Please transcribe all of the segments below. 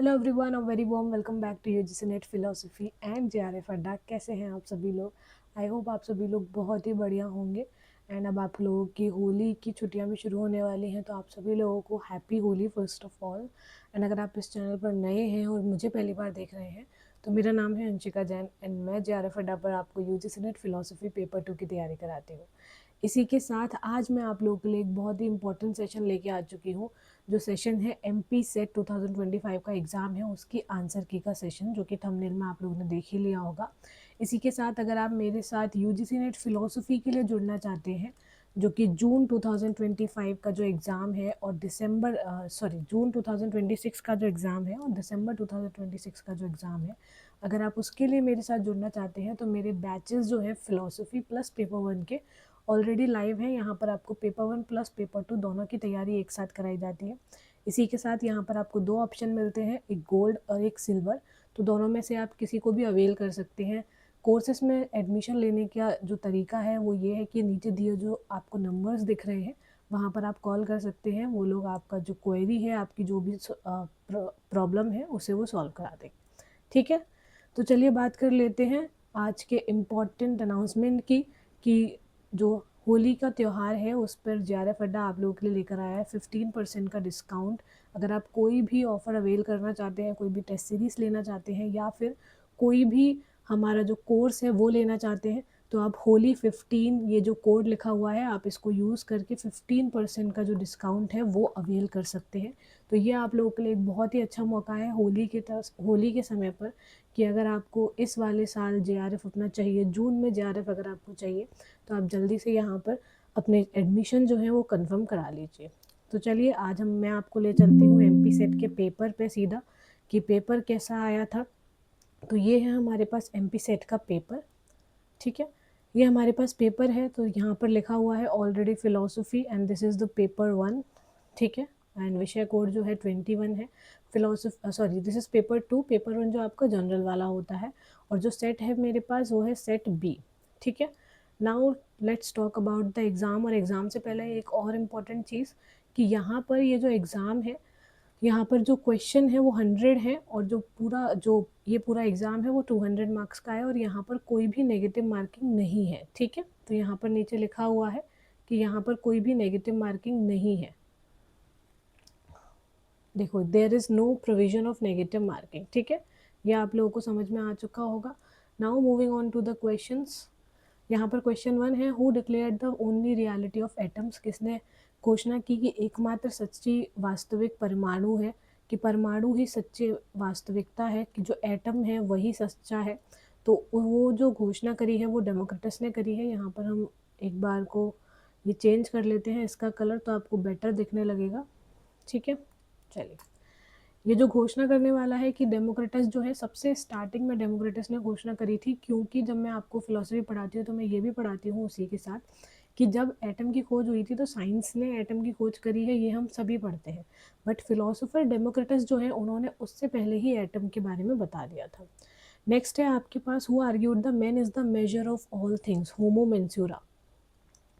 Hello everyone, a very warm welcome back to UGC NET philosophy and JRF Adda. कैसे हैं आप सभी लोग? आई होप आप सभी लोग बहुत ही बढ़िया होंगे। एंड अब आप लोगों की होली की छुट्टियां भी शुरू होने वाली हैं, तो आप सभी लोगों को happy Holi first of all. And अगर आप इस चैनल पर नए हैं और मुझे पहली बार देख रहे हैं, तो मेरा नाम है अंशिका जैन एंड मैं जेआरएफ अड्डा पर आपको यूजीसी नेट फिलोसफी पेपर 2 की तैयारी कराती हूँ। इसी के साथ आज मैं आप लोगों के लिए एक बहुत ही इंपॉर्टेंट सेशन लेके आ चुकी हूँ, जो सेशन है एमपी सेट 2025 का एग्ज़ाम है उसकी आंसर की का सेशन, जो कि थंबनेल में आप लोगों ने देख ही लिया होगा। इसी के साथ अगर आप मेरे साथ यूजीसी नेट फिलोसफी के लिए जुड़ना चाहते हैं, जो कि जून 2025 का जो एग्ज़ाम है और जून 2026 का जो एग्ज़ाम है और दिसंबर 2026 का जो एग्ज़ाम है, अगर आप उसके लिए मेरे साथ जुड़ना चाहते हैं तो मेरे बैचेस जो है फिलोसफी प्लस पेपर 1 के ऑलरेडी लाइव है। यहाँ पर आपको पेपर 1 प्लस पेपर 2 दोनों की तैयारी एक साथ कराई जाती है। इसी के साथ यहाँ पर आपको दो ऑप्शन मिलते हैं, एक गोल्ड और एक सिल्वर। तो दोनों में से आप किसी को भी अवेल कर सकते हैं। कोर्सेज में एडमिशन लेने का जो तरीका है वो ये है कि नीचे दिए जो आपको नंबर्स दिख रहे हैं वहाँ पर आप कॉल कर सकते हैं। वो लोग आपका जो क्वेरी है, आपकी जो भी प्रॉब्लम है उसे वो सॉल्व करा देंगे। ठीक है, तो चलिए बात कर लेते हैं आज के इम्पॉर्टेंट अनाउंसमेंट की, कि जो होली का त्यौहार है उस पर जेआरएफ अड्डा आप लोगों के लिए लेकर आया है 15% का डिस्काउंट। अगर आप कोई भी ऑफ़र अवेल करना चाहते हैं, कोई भी टेस्ट सीरीज़ लेना चाहते हैं या फिर कोई भी हमारा जो कोर्स है वो लेना चाहते हैं, तो आप होली 15 ये जो कोड लिखा हुआ है आप इसको यूज़ करके 15% का जो डिस्काउंट है वो अवेल कर सकते हैं। तो ये आप लोगों के लिए एक बहुत ही अच्छा मौका है होली के समय पर, कि अगर आपको इस वाले साल जेआरएफ अपना चाहिए, जून में जेआरएफ अगर आपको चाहिए, तो आप जल्दी से यहाँ पर अपने एडमिशन जो है वो कंफर्म करा लीजिए। तो चलिए आज मैं आपको ले चलती हूँ एमपी सेट के पेपर पे सीधा, कि पेपर कैसा आया था। तो ये है हमारे पास एमपी सेट का पेपर। ठीक है, ये हमारे पास पेपर है। तो यहाँ पर लिखा हुआ है already philosophy and this is the paper 1। ठीक है, एंड विषय कोड जो है 21 है। This is paper 2। पेपर 1 जो आपका जनरल वाला होता है, और जो सेट है मेरे पास वो है सेट बी। ठीक है, now let's talk about the exam. और एग्ज़ाम से पहले एक और इम्पॉर्टेंट चीज़, कि यहाँ पर ये जो एग्ज़ाम है, यहाँ पर जो क्वेश्चन है वो 100 है, और जो ये पूरा एग्ज़ाम है वो 200 मार्क्स का है, और यहाँ पर कोई भी नेगेटिव मार्किंग नहीं है। ठीक है, तो यहाँ पर नीचे लिखा हुआ है कि यहाँ पर कोई भी नेगेटिव मार्किंग नहीं है। देखो, there is no provision of negative marking. ठीक है, ये आप लोगों को समझ में आ चुका होगा। Now moving on to the questions. यहाँ पर क्वेश्चन 1 है, who declared the only reality of atoms. किसने घोषणा की कि एकमात्र सच्ची वास्तविक परमाणु है, कि परमाणु ही सच्ची वास्तविकता है, कि जो एटम है वही सच्चा है। तो वो जो घोषणा करी है वो डेमोक्रिटस ने करी है। यहाँ पर हम एक बार को ये चेंज कर लेते हैं इसका कलर, तो आपको बेटर दिखने लगेगा। ठीक है, चलिए, ये जो घोषणा करने वाला है कि डेमोक्रेटस जो है, सबसे स्टार्टिंग में डेमोक्रेटस ने घोषणा करी थी, क्योंकि जब मैं आपको फिलोसफी पढ़ाती हूँ तो मैं ये भी पढ़ाती हूँ उसी के साथ, कि जब एटम की खोज हुई थी तो साइंस ने एटम की खोज करी है, ये हम सभी पढ़ते हैं। बट फिलोसोफर डेमोक्रेटस जो है उन्होंने उससे पहले ही एटम के बारे में बता दिया था। नेक्स्ट है आपके पास, who argued the man is the measure of all things. होमो मेंसूरा।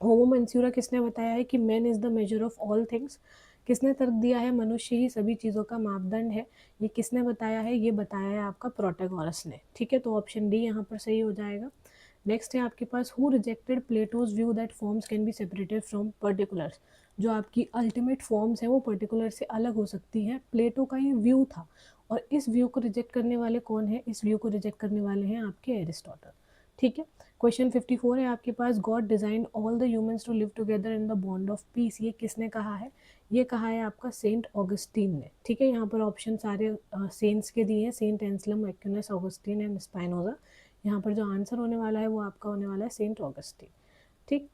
होमो मंसूरा किसने बताया है कि man is the measure of all things. किसने तर्क दिया है मनुष्य ही सभी चीज़ों का मापदंड है। ये किसने बताया है? ये बताया है आपका प्रोटैगोरस ने। ठीक है, तो ऑप्शन डी यहाँ पर सही हो जाएगा। नेक्स्ट है आपके पास, who rejected Plato's view that forms can be separated from particulars. जो आपकी अल्टीमेट फॉर्म्स है वो पर्टिकुलर से अलग हो सकती हैं, प्लेटो का ये व्यू था। और इस व्यू को रिजेक्ट करने वाले कौन है? इस व्यू को रिजेक्ट करने वाले हैं आपके एरिस्टोटल। ठीक है, क्वेश्चन 54 है आपके पास, God designed all the humans to live together in the bond of peace. ये किसने कहा है? ये कहा है आपका सेंट ऑगस्टीन ने। ठीक है, यहाँ पर ऑप्शन सारे सेंट्स के दिए हैं, सेंट एंसलम, एक्विनस, ऑगस्टीन एंड स्पाइनोजा। यहाँ पर जो आंसर होने वाला है वो आपका होने वाला है सेंट ऑगस्टीन। ठीक,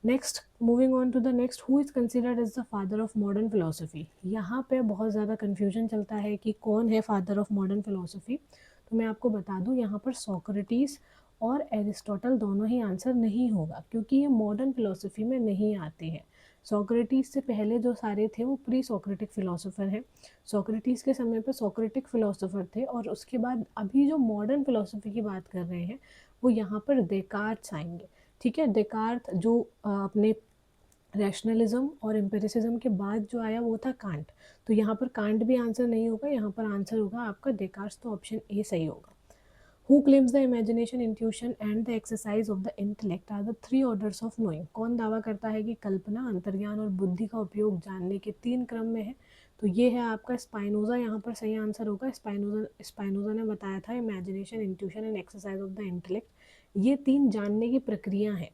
next, moving on to the next, who is considered as the father of modern philosophy. यहाँ पे बहुत ज़्यादा कन्फ्यूजन चलता है कि कौन है फादर ऑफ मॉडर्न फिलोसफी। तो मैं आपको बता दूँ, यहाँ पर सोक्रेटिस और एरिस्टोटल दोनों ही आंसर नहीं होगा, क्योंकि ये मॉडर्न फिलोसफी में नहीं आते हैं। सोक्रेटिस से पहले जो सारे थे वो प्री सोक्रेटिक फिलोसोफर हैं। सोक्रेटिस के समय पर सोक्रेटिक फिलोसोफर थे, और उसके बाद अभी जो मॉडर्न फिलोसफी की बात कर रहे हैं वो यहाँ पर डेकार्ट्स आएंगे। ठीक है, डेकार्ट जो अपने रैशनलिज्म और एम्पिरिसिज्म के बाद जो आया वो था कांट। तो यहाँ पर कांट भी आंसर नहीं होगा, यहाँ पर आंसर होगा आपका डेकार्ट्स, तो ऑप्शन ए सही होगा। Who claims the imagination, intuition and the exercise of the intellect are the three orders of knowing? कौन दावा करता है कि कल्पना, अंतर्ज्ञान और बुद्धि का उपयोग जानने के तीन क्रम में है? तो ये है आपका स्पाइनोजा, यहाँ पर सही आंसर होगा। स्पाइनोजा ने बताया था imagination, intuition and exercise of the intellect, ये तीन जानने की प्रक्रिया है।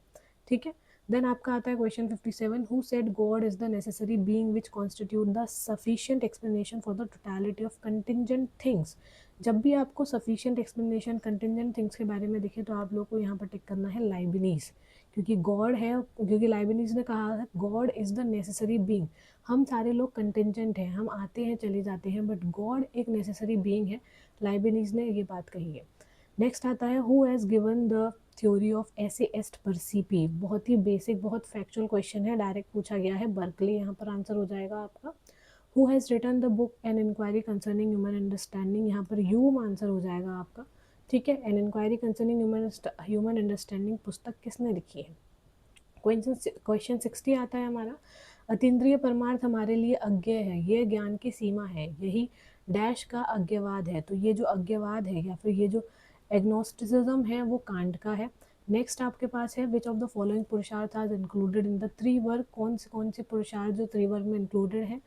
ठीक है। देन आपका आता है question 57, who said God is the necessary being which constitute the sufficient explanation for the totality of contingent things? जब भी आपको सफिशिएंट एक्सप्लेनेशन कंटिंजेंट थिंग्स के बारे में दिखे तो आप लोग को यहाँ पर टिक करना है लाइबनीज, क्योंकि गॉड है, क्योंकि लाइबनीज ने कहा है God is the necessary being. हम सारे लोग कंटिंजेंट हैं, हम आते हैं चले जाते हैं, बट गॉड एक नेसेसरी बीइंग है। लाइबनीज ने ये बात कही है। नेक्स्ट आता है who has given the theory of एसे एस्ट परसीपी? बहुत ही बेसिक, बहुत फैक्चुअल क्वेश्चन है, डायरेक्ट पूछा गया है, बर्कली यहाँ पर आंसर हो जाएगा आपका। Who has written the book an inquiry concerning human understanding? यहाँ पर ह्यूम आंसर हो जाएगा आपका। ठीक है। An inquiry concerning human understanding पुस्तक किसने लिखी है? क्वेश्चन 60 आता है हमारा, अतीन्द्रिय परमार्थ हमारे लिए अज्ञेय है, ये ज्ञान की सीमा है, यही डैश का अज्ञेयवाद है। तो ये जो अज्ञेयवाद है या फिर ये जो एग्नोस्टिसिज्म है वो कांट का है। नेक्स्ट आपके पास है विच ऑफ द फॉलोइंग पुरुषार्थ आर इंक्लूडेड इन द त्रिवर्ग? कौन से पुरुषार्थ जो त्रिवर्ग में इंक्लूडेड है?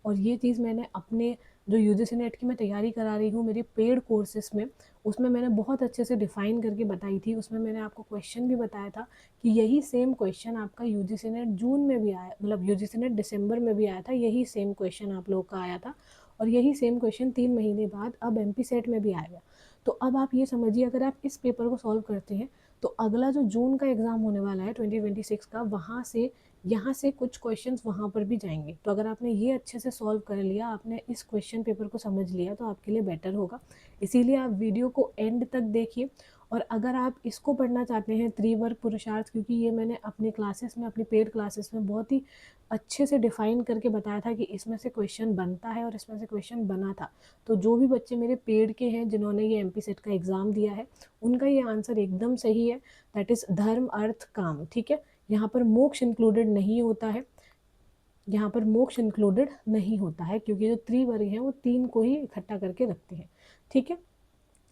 और ये चीज़ मैंने अपने जो यूजीसी नेट की मैं तैयारी करा रही हूँ मेरी पेड कोर्सेज में, उसमें मैंने बहुत अच्छे से डिफाइन करके बताई थी। उसमें मैंने आपको क्वेश्चन भी बताया था कि यही सेम क्वेश्चन आपका यूजीसी नेट जून में भी आया, मतलब यूजीसी नेट दिसंबर में भी आया था, यही सेम क्वेश्चन आप लोग का आया था, और यही सेम क्वेश्चन 3 महीने बाद अब एमपी सेट में भी आएगा। तो अब आप ये समझिए, अगर आप इस पेपर को सॉल्व करते हैं तो अगला जो जून का एग्ज़ाम होने वाला है 2026 का, वहाँ से यहाँ से कुछ क्वेश्चंस वहाँ पर भी जाएंगे। तो अगर आपने ये अच्छे से सॉल्व कर लिया, आपने इस क्वेश्चन पेपर को समझ लिया, तो आपके लिए बेटर होगा। इसीलिए आप वीडियो को एंड तक देखिए। और अगर आप इसको पढ़ना चाहते हैं त्रिवर्ग पुरुषार्थ, क्योंकि ये मैंने अपनी क्लासेस में, अपनी पेड क्लासेस में बहुत ही अच्छे से डिफाइन करके बताया था कि इसमें से क्वेश्चन बनता है और इसमें से क्वेश्चन बना था। तो जो भी बच्चे मेरे पेड के हैं जिन्होंने ये एमपी सेट का एग्ज़ाम दिया है, उनका ये आंसर एकदम सही है, दैट इज़ धर्म अर्थ काम। ठीक है। यहाँ पर मोक्ष इंक्लूडेड नहीं होता है, यहाँ पर मोक्ष इंक्लूडेड नहीं होता है, क्योंकि जो त्रिवर्ग हैं वो तीन को ही इकट्ठा करके रखते हैं। ठीक है।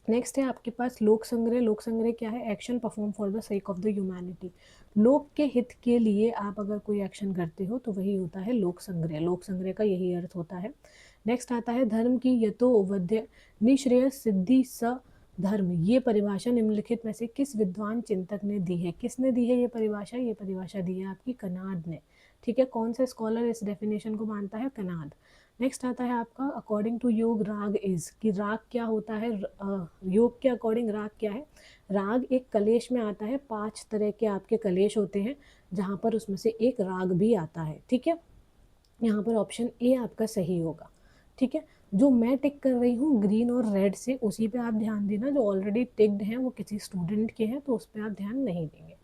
नेक्स्ट है आपके पास लोक संग्रह। लोक संग्रह क्या है? Action perform for the sake of the humanity. लोक के हित के लिए आप अगर कोई एक्शन करते हो तो वही होता है लोक संग्रह। लोक संग्रह का यही अर्थ होता है। नेक्स्ट आता है धर्म की यथोवध्य निश्रेय सिद्धि स धर्म। ये परिभाषा निम्नलिखित में से किस विद्वान चिंतक ने दी है? किसने दी है ये परिभाषा? ये परिभाषा दी है आपकी कनाड ने। ठीक है। कौन सा स्कॉलर इस डेफिनेशन को मानता है? कनाड। नेक्स्ट आता है आपका अकॉर्डिंग टू योग राग इज, कि राग क्या होता है? योग के अकॉर्डिंग राग क्या है? राग एक कलेश में आता है, 5 तरह के आपके कलेश होते हैं, जहाँ पर उसमें से एक राग भी आता है। ठीक है। यहाँ पर ऑप्शन ए आपका सही होगा। ठीक है। जो मैं टिक कर रही हूँ ग्रीन और रेड से, उसी पे आप ध्यान देना। जो ऑलरेडी टिक्ड हैं वो किसी स्टूडेंट के हैं, तो उस पर आप ध्यान नहीं देंगे।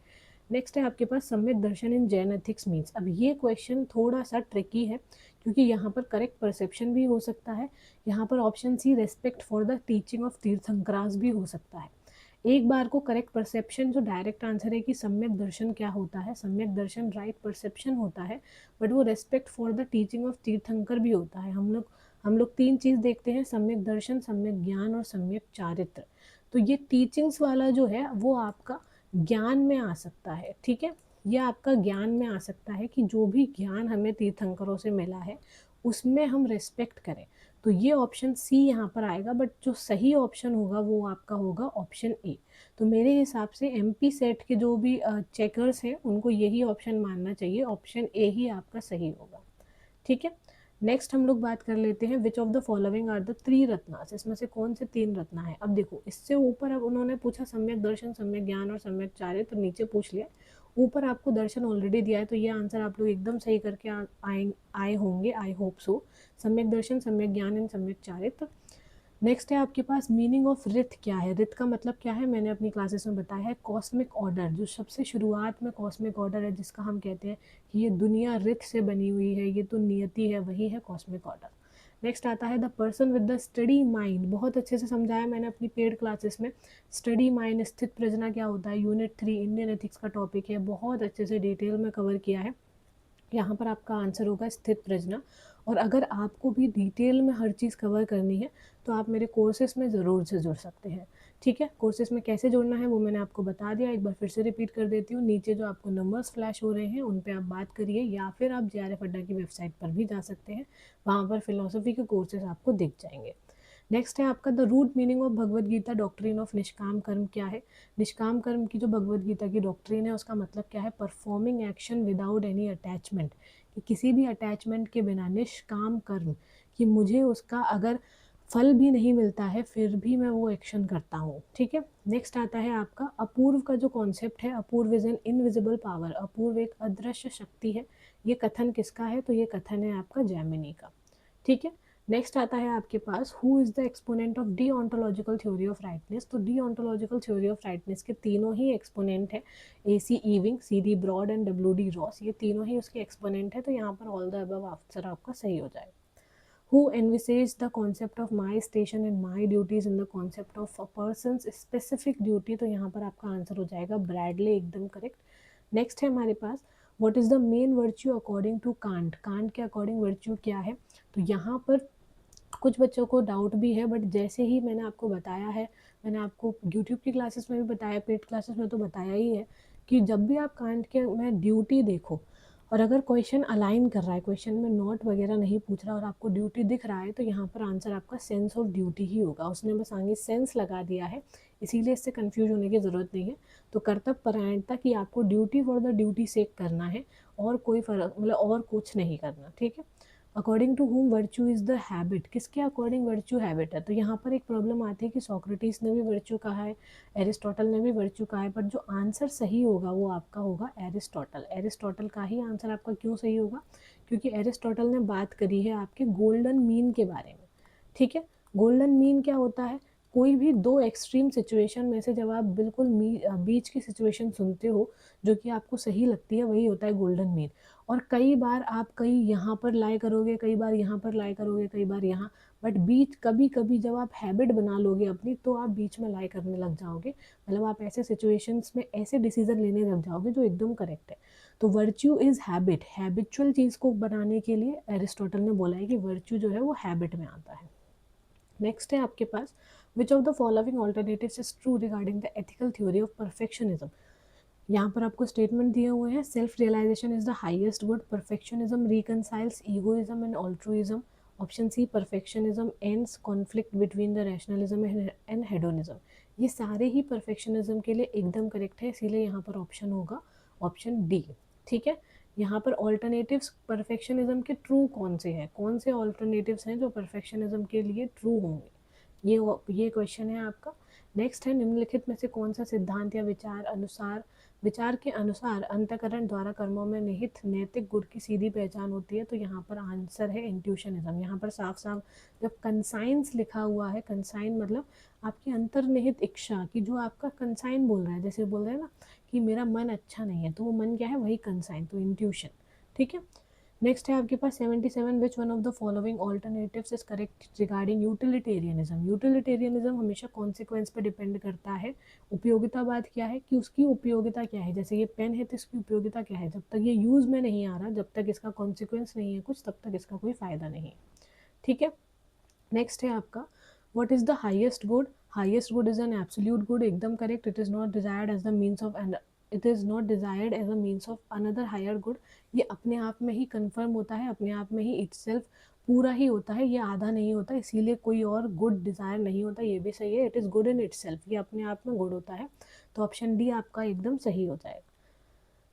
नेक्स्ट है आपके पास सम्यक दर्शन इन जैन एथिक्स मीन्स। अब ये क्वेश्चन थोड़ा सा ट्रिकी है, क्योंकि यहाँ पर करेक्ट परसेप्शन भी हो सकता है, यहाँ पर option C respect for the teaching of Tirthankaras भी हो सकता है। एक बार को करेक्ट परसेप्शन, जो डायरेक्ट आंसर है कि सम्यक दर्शन क्या होता है, सम्यक दर्शन राइट परसेप्शन होता है, बट वो respect for the teaching of तीर्थंकर भी होता है। हम लोग 3 चीज़ देखते हैं, सम्यक दर्शन, सम्यक ज्ञान और सम्यक चारित्र। तो ये टीचिंग्स वाला जो है वो आपका ज्ञान में आ सकता है। ठीक है। यह आपका ज्ञान में आ सकता है कि जो भी ज्ञान हमें तीर्थंकरों से मिला है उसमें हम रेस्पेक्ट करें। तो ये ऑप्शन सी यहाँ पर आएगा, बट जो सही ऑप्शन होगा वो आपका होगा ऑप्शन ए। तो मेरे हिसाब से एमपी सेट के जो भी चेकर्स हैं उनको यही ऑप्शन मानना चाहिए, ऑप्शन ए ही आपका सही होगा। ठीक है। नेक्स्ट हम लोग बात कर लेते हैं which of the following are the 3 ratnas? इसमें से कौन से 3 रत्ना है? अब देखो, इससे ऊपर अब उन्होंने पूछा सम्यक दर्शन, सम्यक ज्ञान और सम्यक चारित्र, तो नीचे पूछ लिया। ऊपर आपको दर्शन ऑलरेडी दिया है, तो ये आंसर आप लोग एकदम सही करके आए होंगे, आई होप सो। सम्यक दर्शन, सम्यक ज्ञान एंड सम्यक चारित्र। नेक्स्ट है आपके पास मीनिंग ऑफ रिथ क्या है? रिथ का मतलब क्या है? मैंने अपनी क्लासेस में बताया है, कॉस्मिक ऑर्डर। जो सबसे शुरुआत में कॉस्मिक ऑर्डर है, जिसका हम कहते हैं कि ये दुनिया रिथ से बनी हुई है, ये तो नियति है, वही है कॉस्मिक ऑर्डर। नेक्स्ट आता है the person with the study mind. बहुत अच्छे से समझाया मैंने अपनी पेड क्लासेस में। स्टडी माइंड, स्थित प्रज्ञा क्या होता है, यूनिट 3 इंडियन एथिक्स का टॉपिक है, बहुत अच्छे से डिटेल में कवर किया है। यहाँ पर आपका आंसर होगा स्थित प्रज्ञा। और अगर आपको भी डिटेल में हर चीज़ कवर करनी है तो आप मेरे कोर्सेज में ज़रूर से जुड़ सकते हैं। ठीक है, कोर्सेज में कैसे जुड़ना है वो मैंने आपको बता दिया, एक बार फिर से रिपीट कर देती हूँ। नीचे जो आपको नंबर्स फ्लैश हो रहे हैं उन पे आप बात करिए, या फिर आप JRF अड्डा की वेबसाइट पर भी जा सकते हैं, वहाँ पर फिलोसफी के कोर्सेज आपको दिख जाएंगे। नेक्स्ट है आपका the root meaning of Bhagavad Gita doctrine of nishkam karma क्या है। निष्काम कर्म की जो भगवद गीता की डॉक्ट्रिन है उसका मतलब क्या है, performing action without any attachment, कि किसी भी अटैचमेंट के बिना निष्काम कर्म, कि मुझे उसका अगर फल भी नहीं मिलता है फिर भी मैं वो एक्शन करता हूँ। ठीक है, नेक्स्ट आता है आपका अपूर्व का जो कॉन्सेप्ट है। अपूर्व इज एन इनविजिबल पावर, अपूर्व एक अदृश्य शक्ति है। ये कथन किसका है, तो ये कथन है आपका जैमिनी का। ठीक है, नेक्स्ट आता है आपके पास who is the exponent of the ontological theory of rightness. तो the ontological theory of rightness के तीनों ही एक्सपोनेंट है, AC Ewing, CD Broad and WD Ross, ये तीनों ही उसके एक्सपोनेंट है। तो यहाँ पर ऑल द अबव आंसर आपका सही हो जाएगा। Who envisaged the concept of my station and my duties in the concept of a person's specific duty, तो यहाँ पर आपका आंसर हो जाएगा ब्रैडले, एकदम करेक्ट। नेक्स्ट है हमारे पास what is the main virtue according to Kant. Kant के अकॉर्डिंग वर्च्यू क्या है, तो यहाँ पर कुछ बच्चों को डाउट भी है, बट जैसे ही मैंने आपको बताया है, मैंने आपको यूट्यूब की क्लासेस में भी बताया, पेड क्लासेस में तो बताया ही है, कि जब भी आप कांट के में ड्यूटी देखो और अगर क्वेश्चन अलाइन कर रहा है, क्वेश्चन में नोट वगैरह नहीं पूछ रहा और आपको ड्यूटी दिख रहा है, तो यहाँ पर आंसर आपका सेंस ऑफ ड्यूटी ही होगा। उसने बस आगे सेंस लगा दिया है, इसीलिए इससे कंफ्यूज होने की ज़रूरत नहीं है। तो कर्तव्य परायणता कि आपको ड्यूटी फॉर द ड्यूटी सेक करना है, और कोई फर्क मतलब और कुछ नहीं करना। ठीक है, according to whom virtue is the habit, किसके अकॉर्डिंग वर्च्यू हैबिट है। तो यहाँ पर एक प्रॉब्लम आती है कि सोक्रेटिस ने भी वर्च्यू कहा है, एरिस्टोटल ने भी वर्च्यू कहा है, बट जो आंसर सही होगा वो आपका होगा एरिस्टोटल। एरिस्टोटल का ही आंसर आपका क्यों सही होगा, क्योंकि एरिस्टोटल ने बात करी है आपके गोल्डन मीन के बारे में। ठीक है, गोल्डन मीन क्या होता है, कोई भी दो एक्सट्रीम सिचुएशन में से जब आप बिल्कुल बीच की सिचुएशन सुनते हो जो कि आपको सही लगती है, वही होता है गोल्डन मीन। और कई बार आप कहीं यहाँ पर लाई करोगे, कई बार यहाँ पर लाई करोगे, कई बार यहाँ, बट बीच कभी कभी जब आप हैबिट बना लोगे अपनी तो आप बीच में लाई करने लग जाओगे, मतलब आप ऐसे सिचुएशंस में ऐसे डिसीजन लेने लग जाओगे जो एकदम करेक्ट है। तो वर्च्यू इज हैबिट, हैबिचुअल चीज़ को बनाने के लिए एरिस्टोटल ने बोला है कि वर्च्यू जो है वो हैबिट में आता है। नेक्स्ट है आपके पास which of the following alternatives is true regarding the ethical theory of perfectionism. यहाँ पर आपको स्टेटमेंट दिए हुए हैं, self realisation is the highest good, perfectionism reconciles egoism and altruism, option C perfectionism ends conflict between the rationalism and hedonism. ये सारे ही perfectionism के लिए एकदम करेक्ट है, इसीलिए यहाँ पर ऑप्शन होगा ऑप्शन डी। ठीक है, यहाँ पर ऑल्टरनेटिव्स परफेक्शनिज्म के ट्रू कौन से हैं, कौन से ऑल्टरनेटिव्स हैं जो परफेक्शनिज्म के लिए ट्रू होंगे, ये क्वेश्चन है आपका। नेक्स्ट है निम्नलिखित में से कौन सा सिद्धांत या विचार के अनुसार अंतःकरण द्वारा कर्मों में निहित नैतिक गुण की सीधी पहचान होती है। तो यहाँ पर आंसर है इंट्यूशनिज्म। यहाँ पर साफ साफ जब कंसाइंस लिखा हुआ है, कंसाइन मतलब आपकी अंतर्निहित इच्छा की, जो आपका कंसाइन बोल रहा है, जैसे बोल रहे हैं ना कि मेरा मन अच्छा नहीं है, तो वो मन क्या है, वही कंसाइन, तो इंट्यूशन। ठीक है, नेक्स्ट है आपके पास 77 विच one of the following alternatives is correct regarding utilitarianism. Utilitarianism हमेशा कॉन्सिक्वेंस पे डिपेंड करता है। उपयोगितावाद क्या है, कि उसकी उपयोगिता क्या है, जैसे ये पेन है तो इसकी उपयोगिता क्या है, जब तक ये यूज में नहीं आ रहा, जब तक इसका कॉन्सिक्वेंस नहीं है कुछ, तब तक इसका कोई फायदा नहीं है। ठीक है, नेक्स्ट है आपका what is the highest good. Highest good is an absolute good, एकदम correct. It is not desired as the means of end it is not desired as a means of another higher good. ये अपने आप में ही confirm होता है, अपने आप में ही इटसेल्फ पूरा ही होता है, ये आधा नहीं होता, इसीलिए कोई और गुड डिजायर नहीं होता, ये भी सही है। It is good in itself, ये अपने आप में गुड होता है। तो ऑप्शन डी आपका एकदम सही हो जाएगा।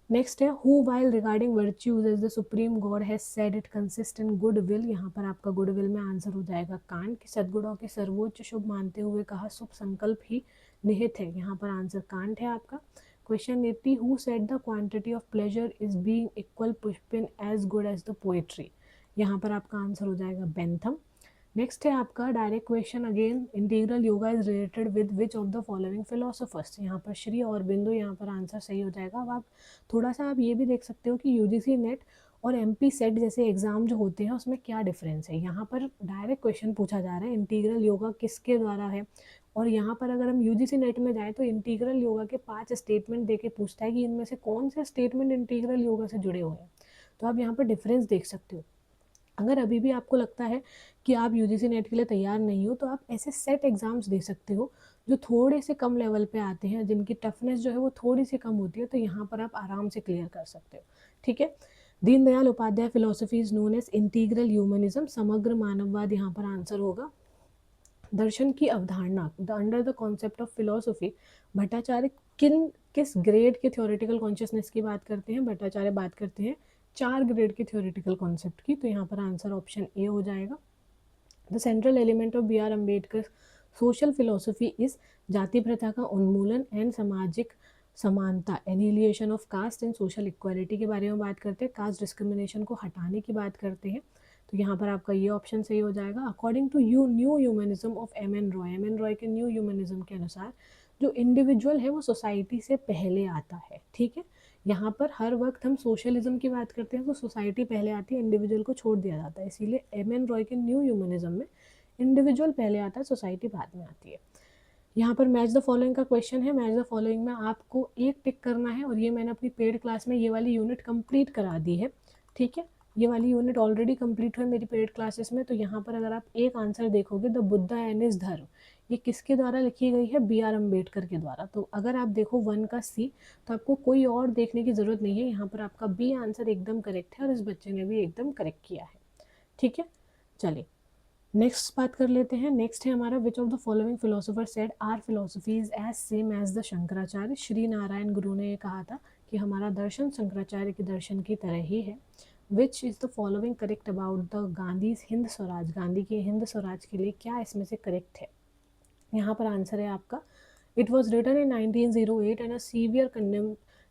नेक्स्ट है who while regarding virtues as the supreme god has said it consist in good will. यहाँ पर आपका गुड विल में आंसर हो जाएगा कांट, कि सद्गुणों के सर्वोच्च शुभ मानते हुए कहा शुभ संकल्प ही निहित है। यहाँ पर आंसर कांट है आपका। Question 80 who said the quantity of pleasure is being equal pushpin as good as the poetry. यहाँ पर आपका आंसर हो जाएगा बेंथम। नेक्स्ट है आपका direct question again, integral yoga is related with which of the following philosophers. यहाँ पर श्री और बिंदु, यहाँ पर आंसर सही हो जाएगा। अब आप थोड़ा सा आप ये भी देख सकते हो कि यूजीसी नेट और MP सेट जैसे एग्जाम जो होते हैं उसमें क्या डिफरेंस है। यहाँ पर डायरेक्ट क्वेश्चन पूछा जा रहा है इंटीग्रल योगा किसके द्वारा है, और यहाँ पर अगर हम यूजीसी नेट में जाए तो इंटीग्रल योगा के 5 स्टेटमेंट देके पूछता है कि इनमें से कौन से स्टेटमेंट इंटीग्रल योगा से जुड़े हुए हैं। तो आप यहाँ पर डिफरेंस देख सकते हो। अगर अभी भी आपको लगता है कि आप यूजीसी नेट के लिए तैयार नहीं हो, तो आप ऐसे सेट एग्जाम्स दे सकते हो जो थोड़े से कम लेवल पे आते हैं, जिनकी टफनेस जो है वो थोड़ी सी कम होती है, तो यहाँ पर आप आराम से क्लियर कर सकते हो। ठीक है। Deendayal Upadhyay philosophy is known as integral humanism, समग्र मानववाद यहाँ पर आंसर होगा। दर्शन की अवधारणा, the under the concept of philosophy, Bhattacharya किस ग्रेड के थ्योरेटिकल कॉन्शियसनेस की बात करते हैं? भट्टाचार्य बात करते हैं 4 ग्रेड के थ्योरेटिकल कॉन्सेप्ट की, तो यहाँ पर आंसर ऑप्शन ए हो जाएगा। The central element of B R Ambedkar social philosophy is जाति प्रथा का उन्मूलन एंड सामाजिक समानता, annihilation of caste and social equality के बारे में बात करते हैं, कास्ट डिस्क्रिमिनेशन को हटाने की बात करते हैं, तो यहाँ पर आपका ये ऑप्शन सही हो जाएगा। According to new humanism of M N Roy के न्यू ह्यूमनिज्म के अनुसार जो इंडिविजुअल है वो सोसाइटी से पहले आता है। ठीक है। यहाँ पर हर वक्त हम सोशलिज्म की बात करते हैं तो सोसाइटी पहले आती है, इंडिविजुअल को छोड़ दिया जाता है, इसीलिए एम एन रॉय के न्यू ह्यूमनिज्म में इंडिविजुअल पहले आता है, सोसाइटी बाद में आती है। यहाँ पर मैच द फॉलोइंग का क्वेश्चन है। मैच द फॉलोइंग में आपको एक टिक करना है, और ये मैंने अपनी पेड क्लास में ये वाली यूनिट कंप्लीट करा दी है। ठीक है। ये वाली यूनिट ऑलरेडी कंप्लीट हुई मेरी पेड क्लासेस में, तो यहाँ पर अगर आप एक आंसर देखोगे, द बुद्धा एंड हिज धर्म, ये किसके द्वारा लिखी गई है? बी आर अम्बेडकर के द्वारा। तो अगर आप देखो 1 का सी, तो आपको कोई और देखने की जरूरत नहीं है, यहाँ पर आपका बी आंसर एकदम करेक्ट है, और इस बच्चे ने भी एकदम करेक्ट किया है। ठीक है। चलिए नेक्स्ट बात कर लेते हैं। नेक्स्ट है हमारा, which of the following philosopher said our philosophy is as same as the Shankaracharya. Shri Narayana Guru ने ये कहा था कि हमारा दर्शन शंकराचार्य के दर्शन की तरह ही है। Which is the following correct about the Gandhi's Hind Swaraj, Gandhi के हिंद स्वराज के लिए क्या इसमें से करेक्ट है? यहाँ पर आंसर है आपका, it was written in 1908 and a severe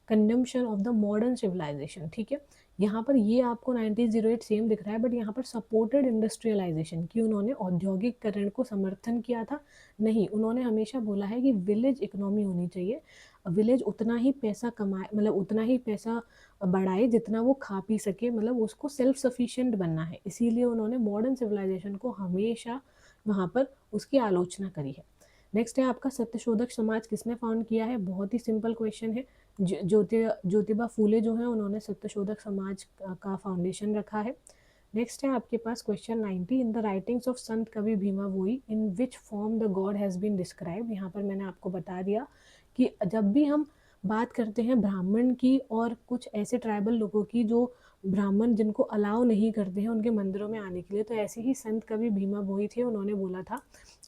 condemnation of the modern civilisation. ठीक है। यहाँ पर ये आपको 1908 सेम दिख रहा है, बट यहाँ पर सपोर्टेड इंडस्ट्रियलाइजेशन की उन्होंने औद्योगिकरण को समर्थन किया था? नहीं, उन्होंने हमेशा बोला है कि विलेज इकोनॉमी होनी चाहिए, विलेज उतना ही पैसा कमाए, मतलब उतना ही पैसा बढ़ाए जितना वो खा पी सके, मतलब उसको सेल्फ सफिशिएंट बनना है, इसीलिए उन्होंने मॉडर्न सिविलाइजेशन को हमेशा वहाँ पर उसकी आलोचना करी है। नेक्स्ट है आपका, सत्यशोधक समाज किसने फाउंड किया है? बहुत ही सिंपल क्वेश्चन है। ज्योतिबा फूले जो है उन्होंने सत्यशोधक समाज का फाउंडेशन रखा है। नेक्स्ट है आपके पास question 90, in the writings of संत कवि Bhima Bhoi in which form the god has been describe. यहाँ पर मैंने आपको बता दिया कि जब भी हम बात करते हैं ब्राह्मण की और कुछ ऐसे ट्राइबल लोगों की जो ब्राह्मण जिनको अलाउ नहीं करते हैं उनके मंदिरों में आने के लिए, तो ऐसे ही संत कवि भीमा भोई थे, उन्होंने बोला था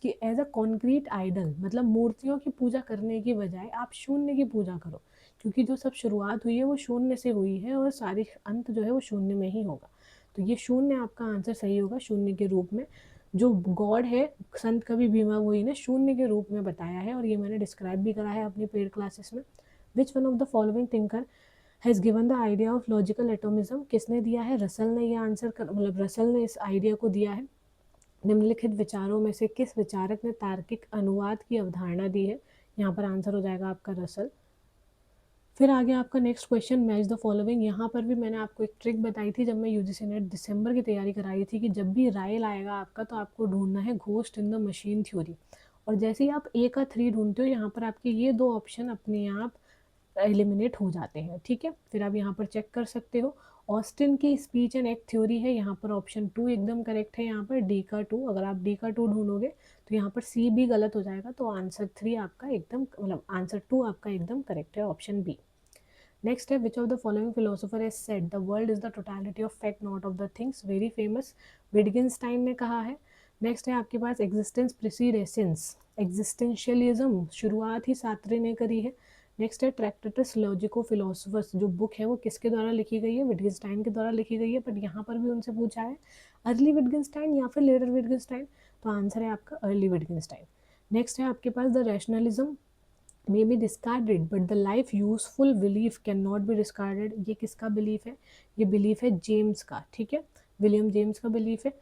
कि एज अ कॉन्क्रीट आइडल, मतलब मूर्तियों की पूजा करने की बजाय आप शून्य की पूजा करो, क्योंकि जो सब शुरुआत हुई है वो शून्य से हुई है और सारी अंत जो है वो शून्य में ही होगा। तो ये शून्य आपका आंसर सही होगा। शून्य के रूप में जो गॉड है संत कवि भीमा वोई ने शून्य के रूप में बताया है, और ये मैंने डिस्क्राइब भी करा है अपनी पेड क्लासेस में। Which one of the following thinker has given the idea of logical atomism, किसने दिया है? रसल ने ये आंसर मतलब रसल ने इस आइडिया को दिया है। निम्नलिखित विचारों में से किस विचारक ने तार्किक अनुवाद की अवधारणा दी है? यहाँ पर आंसर हो जाएगा आपका रसल। फिर आगे आपका next question, match the following. यहाँ पर भी मैंने आपको एक ट्रिक बताई थी जब मैं यूजीसी नेट दिसंबर की तैयारी कराई थी, कि जब भी राइल आएगा आपका तो आपको ढूंढना है ghost in the machine theory, और जैसे ही आप ए का 3 ढूंढते हो, यहाँ पर आपके ये 2 ऑप्शन अपने आप एलिमिनेट हो जाते हैं। ठीक है। फिर आप यहाँ पर चेक कर सकते हो, ऑस्टिन की स्पीच एंड एक्ट थ्योरी है, यहाँ पर ऑप्शन 2 एकदम करेक्ट है। यहाँ पर डी का 2, अगर आप डी का 2 ढूंढोगे तो यहाँ पर सी भी गलत हो जाएगा, तो आंसर 3 आपका एकदम, मतलब आंसर 2 आपका एकदम करेक्ट है, ऑप्शन बी। नेक्स्ट है, which of the following philosopher has said the world is the totality of fact not of the things, very famous, Wittgenstein ने कहा है। नेक्स्ट है आपके पास, एग्जिस्टेंस प्रीसीड एसेंस, एग्जिस्टेंशियलिज्म शुरुआत ही सार्त्रे ने करी है। नेक्स्ट है, ट्रैक्टेटस लॉजिको फिलोसफर्स, जो बुक है वो किसके द्वारा लिखी गई है? विटगेनस्टाइन के द्वारा लिखी गई है, बट यहाँ पर भी उनसे पूछा है अर्ली विटगेनस्टाइन या फिर लेटर विटगेनस्टाइन, तो आंसर है आपका अर्ली विटगेनस्टाइन। नेक्स्ट है आपके पास, the rationalism may be discarded but the life useful belief cannot be discarded, ये किसका बिलीफ है? ये बिलीफ है जेम्स का। ठीक है, विलियम जेम्स का बिलीफ है।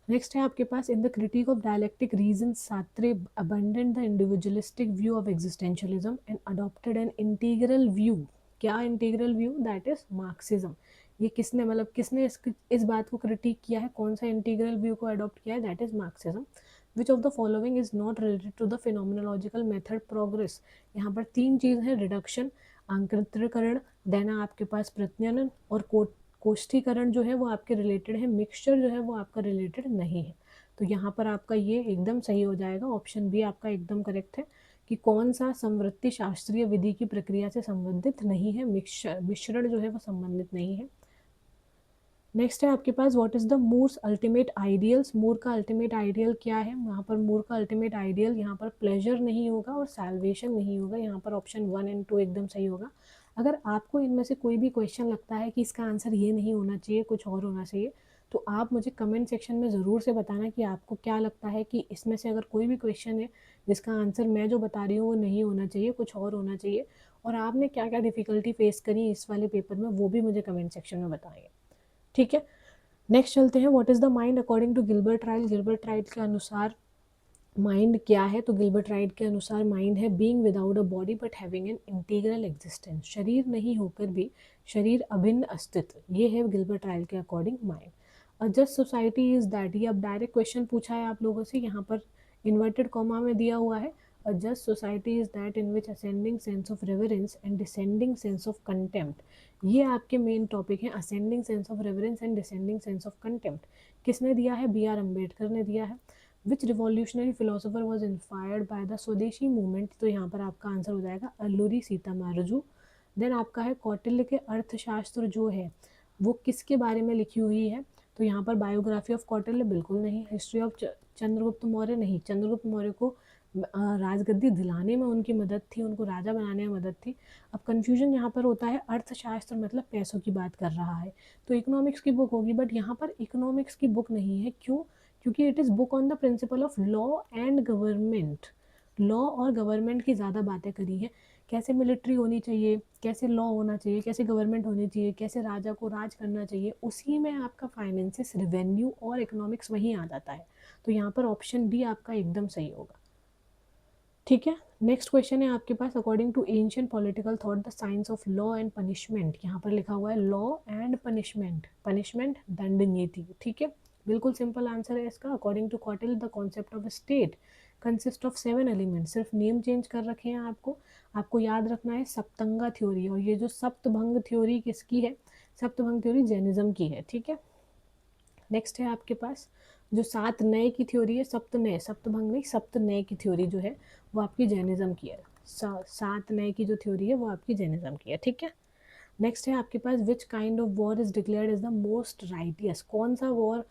नेक्स्ट है आपके पास, in the critique of dialectic reason Sartre abandoned the individualistic view of existentialism and adopted an integral view, क्या integral view? That is Marxism. ये किसने, मतलब किसने इस बात को क्रिटिक किया है, कौन सा इंटीग्रल व्यू को अडॉप्ट किया है? That is Marxism. Which of the following is not related to the phenomenological method progress, यहाँ पर 3 चीज है, रिडक्शन, आंकृत्रीकरण, देना आपके पास प्रत्ययन और कोष्ठीकरण जो है वो आपके रिलेटेड है, मिक्सचर जो है वो आपका रिलेटेड नहीं है। तो यहाँ पर आपका ये एकदम सही हो जाएगा, ऑप्शन बी आपका एकदम करेक्ट है कि कौन सा संवृत्ति शास्त्रीय विधि की प्रक्रिया से संबंधित नहीं है, मिश्रण जो है वो संबंधित नहीं है। नेक्स्ट है आपके पास what is the Moore's ultimate ideals. Moore का अल्टीमेट आइडियल क्या है? यहाँ पर मूर का अल्टीमेट आइडियल यहाँ पर प्लेजर नहीं होगा और सैल्वेशन नहीं होगा। यहाँ पर ऑप्शन 1 एंड 2 एकदम सही होगा। अगर आपको इनमें से कोई भी क्वेश्चन लगता है कि इसका आंसर ये नहीं होना चाहिए, कुछ और होना चाहिए, तो आप मुझे कमेंट सेक्शन में ज़रूर से बताना कि आपको क्या लगता है कि इसमें से अगर कोई भी क्वेश्चन है जिसका आंसर मैं जो बता रही हूँ वो नहीं होना चाहिए, कुछ और होना चाहिए, और आपने क्या क्या डिफ़िकल्टी फेस करी इस वाले पेपर में, वो भी मुझे कमेंट सेक्शन में बताएंगे। ठीक है, नेक्स्ट चलते हैं। What is the mind according to Gilbert Ryle. Gilbert Ryle के अनुसार माइंड क्या है? तो गिलबर्ट राइट के अनुसार माइंड है being without a body but having an integral existence. शरीर नहीं होकर भी शरीर अभिन्न अस्तित्व, ये है गिलबर्ट राइट के according mind. A just society is that, ये अब डायरेक्ट क्वेश्चन पूछा है आप लोगों से, यहाँ पर इन्वर्टेड कॉमा में दिया हुआ है। A just society is that in which ascending sense of reverence and descending sense of contempt. ये आपके मेन टॉपिक है, ascending sense of reverence and descending sense of contempt. किसने दिया है? बी आर अम्बेडकर ने दिया है। Which revolutionary philosopher was inspired by the swadeshi movement. तो यहाँ पर आपका आंसर हो जाएगा अल्लूरी सीतामारजू। देन आपका है कौटिल्य के अर्थशास्त्र जो है वो किसके बारे में लिखी हुई है? तो यहाँ पर बायोग्राफी ऑफ कौटिल्य बिल्कुल नहीं, हिस्ट्री ऑफ चंद्रगुप्त मौर्य नहीं, चंद्रगुप्त मौर्य को राजगद्दी दिलाने में उनकी मदद थी, उनको राजा बनाने में मदद थी। अब कन्फ्यूजन यहाँ पर होता है, अर्थशास्त्र मतलब पैसों की बात कर रहा है, तो इकोनॉमिक्स की बुक होगी, बट यहाँ पर इकोनॉमिक्स की बुक नहीं है। क्यों? क्योंकि it is book on the principle of law and government. Law और गवर्नमेंट की ज़्यादा बातें करी हैं, कैसे मिलिट्री होनी चाहिए, कैसे लॉ होना चाहिए, कैसे गवर्नमेंट होनी चाहिए, कैसे राजा को राज करना चाहिए, उसी में आपका फाइनेंसिस, रेवेन्यू और इकोनॉमिक्स वहीं आ जाता है। तो यहाँ पर ऑप्शन डी आपका एकदम सही होगा। ठीक है, नेक्स्ट क्वेश्चन है आपके पास, according to ancient political thought the science of law and punishment. यहाँ पर लिखा हुआ है लॉ एंड पनिशमेंट, पनिशमेंट दंड नीति। ठीक है, बिल्कुल सिंपल आंसर है इसका। According to Kautil the concept of state consist of 7 element. सिर्फ नेम चेंज कर रखे हैं आपको, आपको याद रखना है सप्तंगा थ्योरी। और ये जो सप्तभंग थ्योरी किसकी है? सप्तभंग थ्योरी जैनिज्म की है। ठीक है, नेक्स्ट है आपके पास जो सात नए की थ्योरी है, सप्त नए, सप्तभंग नहीं, सप्त नए की थ्योरी जो है वो आपकी जैनिज्म की है। सात नए की जो थ्योरी है वो आपकी जैनिज्म की है। ठीक है, नेक्स्ट है आपके पास which kind of war is declared is the most righteous. कौन सा वॉर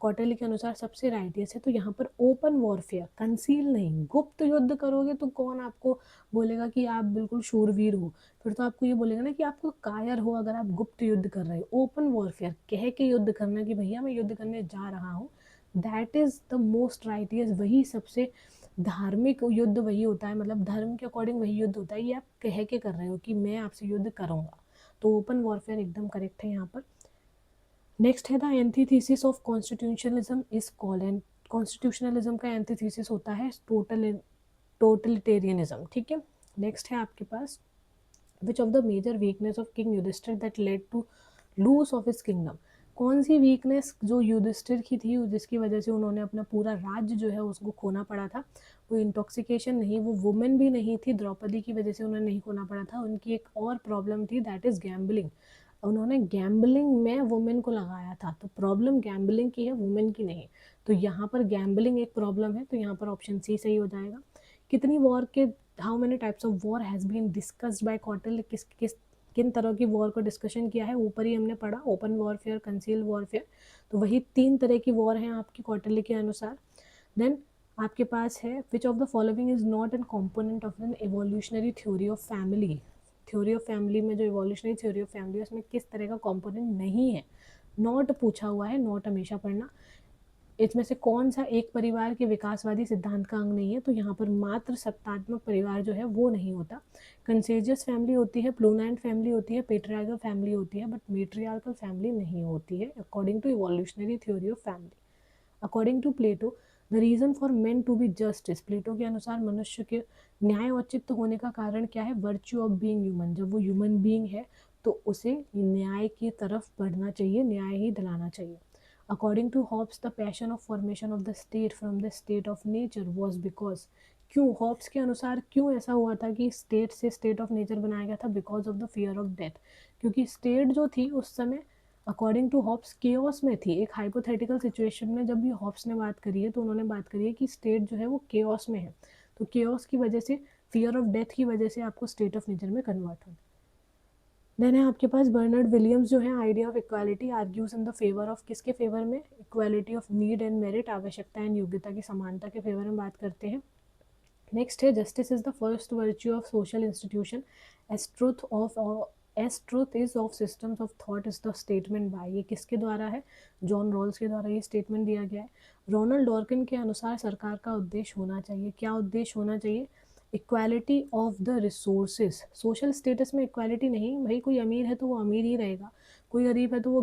कौटिल्य के अनुसार सबसे राइटियस है? तो यहाँ पर ओपन वॉरफेयर, कंसील नहीं, गुप्त युद्ध करोगे तो कौन आपको बोलेगा कि आप बिल्कुल शूरवीर हो? फिर तो आपको ये बोलेगा ना कि आपको कायर हो अगर आप गुप्त युद्ध कर रहे हो। ओपन वॉरफेयर कह के युद्ध करना कि भैया मैं युद्ध करने जा रहा हूँ, that is the most righteous, वही सबसे धार्मिक युद्ध वही होता है, मतलब धर्म के अकॉर्डिंग वही युद्ध होता है। ये आप कह के कर रहे हो कि मैं आपसे युद्ध करूंगा, तो ओपन वॉरफेयर एकदम करेक्ट है यहाँ पर। नेक्स्ट है the antithesis of constitutionalism is called, and constitutionalism का एंटीथीसिस होता है टोटलिटेरियनिज्म। ठीक है, नेक्स्ट है आपके पास which of the major weakness of king Yudhishthira that led to lose of his kingdom. कौन सी वीकनेस जो युधिष्ठिर की थी जिसकी वजह से उन्होंने अपना पूरा राज्य जो है उसको खोना पड़ा था? वो इंटॉक्सिकेशन नहीं, वो वुमेन भी नहीं थी, द्रौपदी की वजह से उन्हें नहीं खोना पड़ा था, उनकी एक और प्रॉब्लम थी, दैट इज गैम्बलिंग। उन्होंने गैम्बलिंग में वुमेन को लगाया था, तो प्रॉब्लम गैम्बलिंग की है, वुमेन की नहीं। तो यहाँ पर गैम्बलिंग एक प्रॉब्लम है, तो यहाँ पर ऑप्शन सी सही हो जाएगा। कितनी वॉर के, how many types of war has been discussed by Kautil, किस किस किन तरह की वॉर को डिस्कशन किया है? ऊपर ही हमने पढ़ा, ओपन वॉरफेयर, कंसील वॉरफेयर, तो वही 3 तरह की वॉर हैं आपकी कॉटिल के अनुसार। देन आपके पास है which of the following is not an component of an evolutionary theory of family. Theory of family में जो इवोल्यूशनरी थ्योरी ऑफ फैमिली है उसमें किस तरह का कंपोनेंट नहीं है? नॉट पूछा हुआ है, नॉट हमेशा पढ़ना। इसमें से कौन सा एक परिवार के विकासवादी सिद्धांत का अंग नहीं है? तो यहाँ पर मात्र सत्तात्मक परिवार जो है वो नहीं होता। कंसेजियस फैमिली होती है, प्लूनाइट फैमिली होती है, पेट्रियार्कल फैमिली होती है, बट मेट्रियार्कल फैमिली नहीं होती है according to evolutionary theory of family. According to Plato the reason for men to be justice. Plato के अनुसार मनुष्य के न्याय औचित्य होने का कारण क्या है? Virtue of being human. जब वो ह्यूमन बीइंग है तो उसे न्याय की तरफ बढ़ना चाहिए, न्याय ही दिलाना चाहिए। According to Hobbes the passion of formation of the state from the state of nature was because. क्यों हॉब्स के अनुसार क्यों ऐसा हुआ था कि स्टेट से स्टेट ऑफ नेचर बनाया गया था? Because of the fear of death. क्योंकि स्टेट जो थी उस समय अकॉर्डिंग टू हॉब्स केओस में थी। एक हाइपोथेटिकल सिचुएशन में जब भी हॉब्स ने बात करी है तो उन्होंने बात करी है कि स्टेट जो है वो केओस में है, तो केओस की वजह से, फियर ऑफ डेथ की वजह से आपको स्टेट ऑफ नेचर में कन्वर्ट होना। देन है आपके पास बर्नार्ड विलियम्स जो है idea of equality argues in the favour of, किसके फेवर में, equality of need and merit, आवश्यकता एंड योग्यता की समानता के फेवर में बात करते हैं। नेक्स्ट है justice is the first virtue of social institution as truth of as truth is of systems of thought is the statement by, ये किसके द्वारा है, जॉन रॉल्स के द्वारा ये स्टेटमेंट दिया गया है। रोनाल्ड डॉर्किन के अनुसार सरकार का उद्देश्य होना चाहिए, क्या उद्देश्य होना चाहिए, equality of the resources, social status में इक्वालिटी नहीं, भाई कोई अमीर है तो वो अमीर ही रहेगा, कोई गरीब है तो वो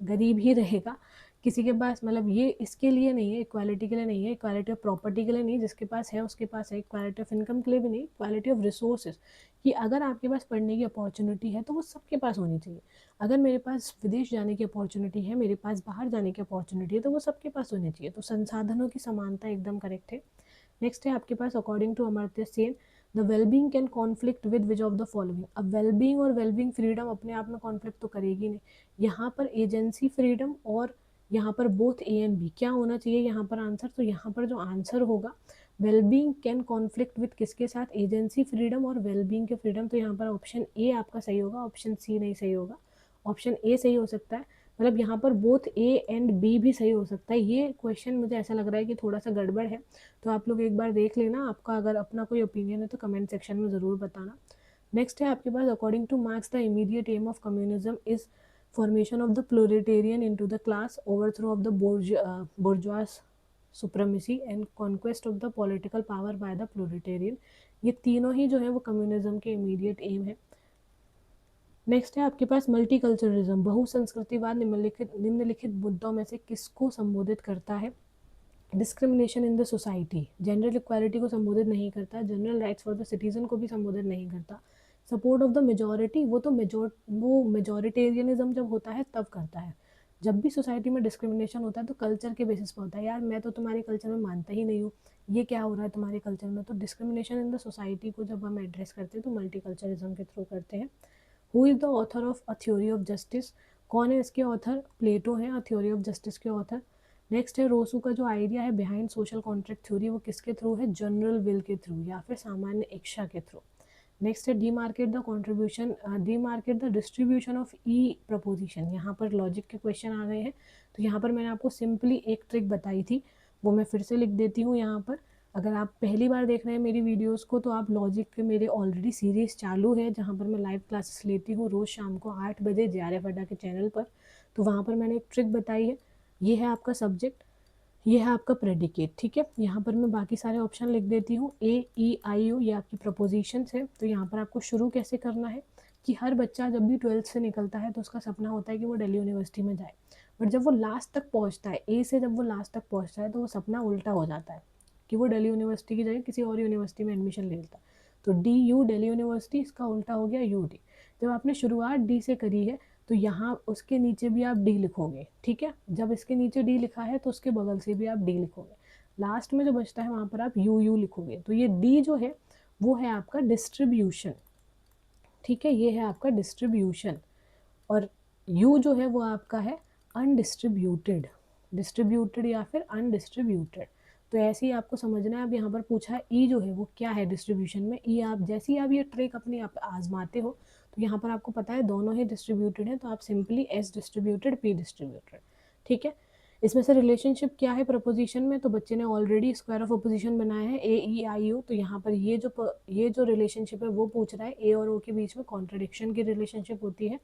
गरीब ही रहेगा, किसी के पास, मतलब ये इसके लिए नहीं है, इक्वालिटी के लिए नहीं है, इक्वालिटी ऑफ प्रॉपर्टी के लिए नहीं, जिसके पास है उसके पास है, इक्वालिटी ऑफ इनकम के लिए भी नहीं, इक्वालिटी ऑफ रिसोर्सेज, कि अगर आपके पास पढ़ने की अपॉर्चुनिटी है तो वो सबके पास होनी चाहिए, अगर मेरे पास विदेश जाने की अपॉर्चुनिटी है, मेरे पास बाहर जाने की अपॉर्चुनिटी है, तो वो सबके पास होनी चाहिए, तो संसाधनों की समानता एकदम करेक्ट है। नेक्स्ट है आपके पास according to Amartya Sen the wellbeing can conflict with which of the following, अब वेलबींग और वेलबींग फ्रीडम अपने आप में कॉन्फ्लिक्ट तो करेगी नहीं, यहाँ पर एजेंसी फ्रीडम और यहाँ पर बोथ ए एंड बी, क्या होना चाहिए यहाँ पर आंसर, तो यहाँ पर जो आंसर होगा वेलबींग कैन कॉन्फ्लिक्ट विद किसके साथ, एजेंसी फ्रीडम और वेलबींग के फ्रीडम, तो यहाँ पर ऑप्शन ए आपका सही होगा, ऑप्शन सी नहीं सही होगा, ऑप्शन ए सही हो सकता है, मतलब यहाँ पर बोथ ए एंड बी भी सही हो सकता है। ये क्वेश्चन मुझे ऐसा लग रहा है कि थोड़ा सा गड़बड़ है, तो आप लोग एक बार देख लेना, आपका अगर अपना कोई ओपिनियन है तो कमेंट सेक्शन में ज़रूर बताना। नेक्स्ट है आपके पास according to Marx the immediate aim of communism is formation of the proletarian into the class, overthrow of the bourgeois supremacy and conquest of the political power by the proletarian, ये तीनों ही जो है वो communism के immediate M है। Next है आपके पास multiculturalism, बहुसंस्कृतिवाद निम्नलिखित मुद्दों में से किसको संबोधित करता है, discrimination in the society, general equality को संबोधित नहीं करता, general rights for the citizen को भी संबोधित नहीं करता, सपोर्ट ऑफ द मेजोरिटी, वो तो मेजोरिटेरियनिज्म जब होता है तब करता है, जब भी सोसाइटी में डिस्क्रिमिनेशन होता है तो कल्चर के बेसिस पर होता है, यार मैं तो तुम्हारे कल्चर में मानता ही नहीं हूँ, ये क्या हो रहा है तुम्हारे कल्चर में, तो डिस्क्रिमिनेशन इन द सोसाइटी को जब हम एड्रेस करते हैं तो मल्टी कल्चरिज्म के थ्रू करते हैं। Who is the author of a theory of justice, कौन है इसके ऑथर, प्लेटो है, थ्योरी ऑफ जस्टिस के ऑथर। नेक्स्ट है रोसू का जो आइडिया है बिहाइंड सोशल कॉन्ट्रैक्ट थ्योरी, वो किसके थ्रू है, जनरल विल के थ्रू या फिर सामान्य इच्छा के थ्रू। नेक्स्ट है demarcate the contribution, demarcate the distribution of E proposition, यहाँ पर लॉजिक के क्वेश्चन आ गए हैं, तो यहाँ पर मैंने आपको सिंपली एक ट्रिक बताई थी, वो मैं फिर से लिख देती हूँ यहाँ पर। अगर आप पहली बार देख रहे हैं मेरी वीडियोस को तो आप लॉजिक के मेरे ऑलरेडी सीरीज चालू है जहाँ पर मैं लाइव क्लासेस लेती हूँ रोज़ शाम को 8 बजे JRF अड्डा के चैनल पर, तो वहाँ पर मैंने एक ट्रिक बताई है। ये है आपका सब्जेक्ट, ये है आपका प्रेडिकेट, ठीक है, यहाँ पर मैं बाकी सारे ऑप्शन लिख देती हूँ, A E I O ये आपकी प्रपोजिशंस है, तो यहाँ पर आपको शुरू कैसे करना है कि हर बच्चा जब भी 12th से निकलता है तो उसका सपना होता है कि वो दिल्ली यूनिवर्सिटी में जाए, बट जब वो लास्ट तक पहुँचता है, ए से जब वो लास्ट तक पहुँचता है तो वो सपना उल्टा हो जाता है कि वो दिल्ली यूनिवर्सिटी की जगह किसी और यूनिवर्सिटी में एडमिशन ले लेता है, तो DU दिल्ली यूनिवर्सिटी, इसका उल्टा हो गया UD। जब आपने शुरुआत D से करी है तो यहाँ उसके नीचे भी आप D लिखोगे, ठीक है, जब इसके नीचे D लिखा है तो उसके बगल से भी आप D लिखोगे, लास्ट में जो बचता है वहाँ पर आप UU लिखोगे, तो ये D जो है वो है आपका डिस्ट्रीब्यूशन, ठीक है, ये है आपका डिस्ट्रीब्यूशन, और U जो है वो आपका है अनडिस्ट्रीब्यूटेड, डिस्ट्रीब्यूटेड या फिर अनडिस्ट्रीब्यूटेड, तो ऐसे ही आपको समझना है। अब यहाँ पर पूछा है ई जो है वो क्या है डिस्ट्रीब्यूशन में, ई आप जैसे ही आप ये ट्रिक अपने आप आजमाते हो तो यहाँ पर आपको पता है दोनों ही डिस्ट्रीब्यूटेड है, तो आप simply S distributed P distributed, ठीक है। इसमें से रिलेशनशिप क्या है प्रपोजिशन में, तो बच्चे ने ऑलरेडी स्क्वायर ऑफ अपोजिशन बनाया है AEIO, तो यहाँ पर ये जो रिलेशनशिप है वो पूछ रहा है ए और ओ के बीच में कॉन्ट्रडिक्शन की रिलेशनशिप होती है,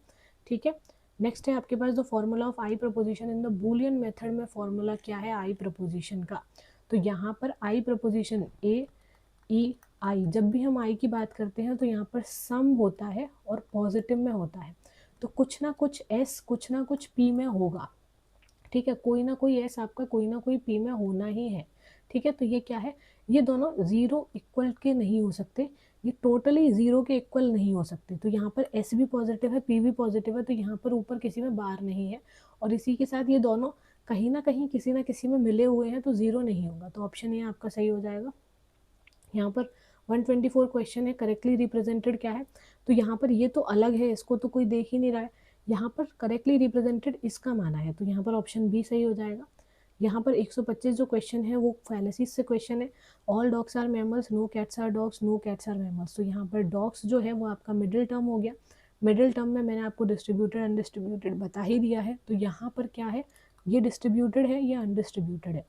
ठीक है। नेक्स्ट है आपके पास the formula of I proposition in the Boolean method में फॉर्मूला क्या है आई प्रपोजिशन का, तो यहाँ पर आई प्रपोजिशन AEI, जब भी हम आई की बात करते हैं तो यहाँ पर सम होता है और पॉजिटिव में होता है, तो कुछ ना कुछ एस कुछ ना कुछ पी में होगा, ठीक है, कोई ना कोई एस आपका कोई ना कोई पी में होना ही है, ठीक है, तो ये क्या है, ये दोनों जीरो इक्वल के नहीं हो सकते, ये टोटली जीरो के इक्वल नहीं हो सकते, तो यहाँ पर एस भी पॉजिटिव है पी भी पॉजिटिव है, तो यहाँ पर ऊपर किसी में बार नहीं है, और इसी के साथ ये दोनों कहीं ना कहीं किसी ना किसी में मिले हुए हैं, तो जीरो नहीं होगा, तो ऑप्शन ये आपका सही हो जाएगा। यहाँ पर 124 क्वेश्चन है, करेक्टली रिप्रेजेंटेड क्या है, तो यहाँ पर ये तो अलग है, इसको तो कोई देख ही नहीं रहा है, यहाँ पर करेक्टली रिप्रेजेंटेड इसका माना है, तो यहाँ पर ऑप्शन बी सही हो जाएगा। यहाँ पर 125 जो क्वेश्चन है वो फैलेसीज से क्वेश्चन है। All dogs are mammals, no cats are dogs, no cats are mammals. तो यहाँ पर डॉग्स जो है वो आपका मिडिल टर्म हो गया। मिडिल टर्म में मैंने आपको डिस्ट्रीब्यूटेड अनडिस्ट्रीब्यूटेड बता ही दिया है, तो यहाँ पर क्या है, ये डिस्ट्रीब्यूटेड है, ये अनडिस्ट्रीब्यूटेड है।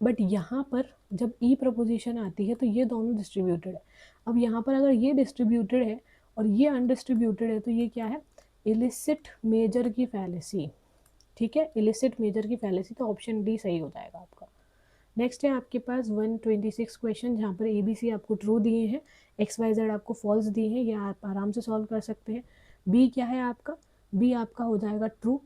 बट यहाँ पर जब ई प्रपोजिशन आती है तो ये दोनों डिस्ट्रीब्यूटेड है। अब यहाँ पर अगर ये डिस्ट्रीब्यूटेड है और ये अनडिस्ट्रीब्यूटेड है तो ये क्या है, इलिसिट मेजर की फैलेसी। ठीक है, इलिसिट मेजर की फैलेसी, तो ऑप्शन डी सही हो जाएगा आपका। नेक्स्ट है आपके पास 126 क्वेश्चन, जहाँ पर ए बी सी आपको ट्रू दिए हैं, एक्स वाई जेड आपको फॉल्स दिए हैं, ये आप आराम से सॉल्व कर सकते हैं। बी क्या है आपका, बी आपका हो जाएगा ट्रू,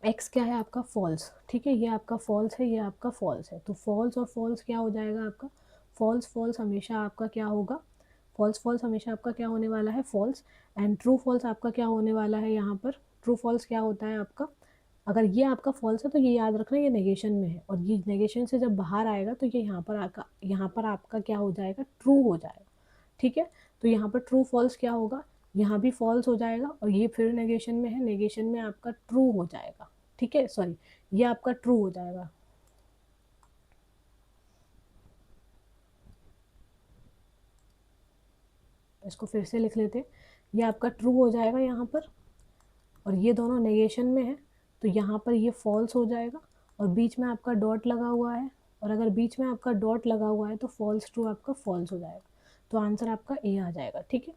एक्स क्या है आपका फॉल्स। ठीक है, ये आपका फॉल्स है, ये आपका फॉल्स है, तो फॉल्स और फॉल्स क्या हो जाएगा आपका, फॉल्स फॉल्स हमेशा आपका क्या होगा, फॉल्स फॉल्स हमेशा आपका क्या होने वाला है, फॉल्स। एंड ट्रू फॉल्स आपका क्या होने वाला है, यहाँ पर ट्रू फॉल्स क्या होता है आपका, अगर ये आपका फॉल्स है तो ये याद रखना ये नेगेशन में है, और ये नेगेशन से जब बाहर आएगा तो ये यहाँ पर आपका क्या हो जाएगा, ट्रू हो जाएगा। ठीक है, तो यहाँ पर ट्रू फॉल्स क्या होगा, यहाँ भी फॉल्स हो जाएगा, और ये फिर नेगेशन में है, नेगेशन में आपका ट्रू हो जाएगा। ठीक है, सॉरी, ये आपका ट्रू हो जाएगा। इसको फिर से लिख लेते हैं, ये आपका ट्रू हो जाएगा यहाँ पर, और ये दोनों नेगेशन में है, तो यहाँ पर ये फॉल्स हो जाएगा, और बीच में आपका डॉट लगा हुआ है, और अगर बीच में आपका डॉट लगा हुआ है तो फॉल्स ट्रू आपका फॉल्स हो जाएगा, तो आंसर आपका ए आ जाएगा। ठीक है,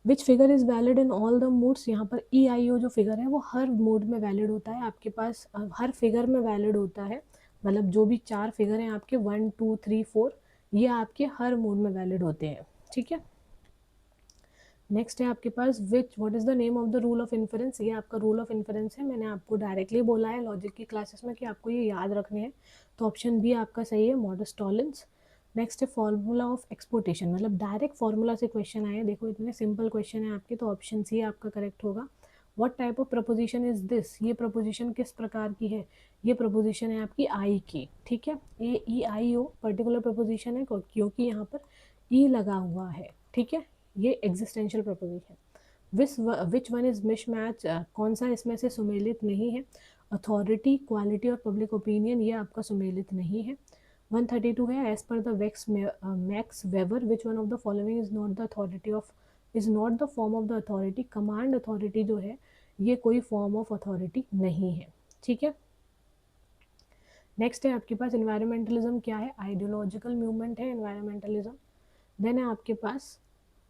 which figure is valid in all the moods, यहाँ पर ई आई ओ जो फिगर है वो हर मूड में वैलिड होता है आपके पास, हर फिगर में वैलिड होता है, मतलब जो भी 4 फिगर हैं आपके 1 2 3 4, ये आपके हर मूड में वैलिड होते हैं। ठीक है, नेक्स्ट है आपके पास which what is the name of the rule of inference, ये आपका रूल ऑफ इन्फरेंस है, मैंने आपको डायरेक्टली बोला है लॉजिक की क्लासेस में कि आपको ये याद रखने हैं, तो ऑप्शन बी आपका सही है, मॉडस टॉलेंस। नेक्स्ट है फॉर्मूला ऑफ एक्सपोर्टेशन, मतलब डायरेक्ट फॉर्मूला से क्वेश्चन आए, देखो इतने सिंपल क्वेश्चन है आपके, तो ऑप्शन सी आपका करेक्ट होगा। What type of preposition is this, ये प्रपोजिशन किस प्रकार की है, ये प्रपोजिशन है आपकी आई की। ठीक है, ए ई आई ओ पर्टिकुलर प्रपोजिशन है क्योंकि यहाँ पर ई लगा हुआ है। ठीक है, ये existential proposition. Which one is mismatch, कौन सा इसमें से सुमेलित नहीं है, अथॉरिटी, क्वालिटी और पब्लिक ओपिनियन, ये आपका सुमेलित नहीं है। 132 है, as per the Max Weber which one of the following is not the authority of, is not the form of the authority, command authority जो है ये कोई फॉर्म ऑफ अथॉरिटी नहीं है। ठीक है, नेक्स्ट है आपके पास इन्वायरमेंटलिज्म क्या है, आइडियोलॉजिकल मूवमेंट है इन्वायरमेंटलिज्म। देन है आपके पास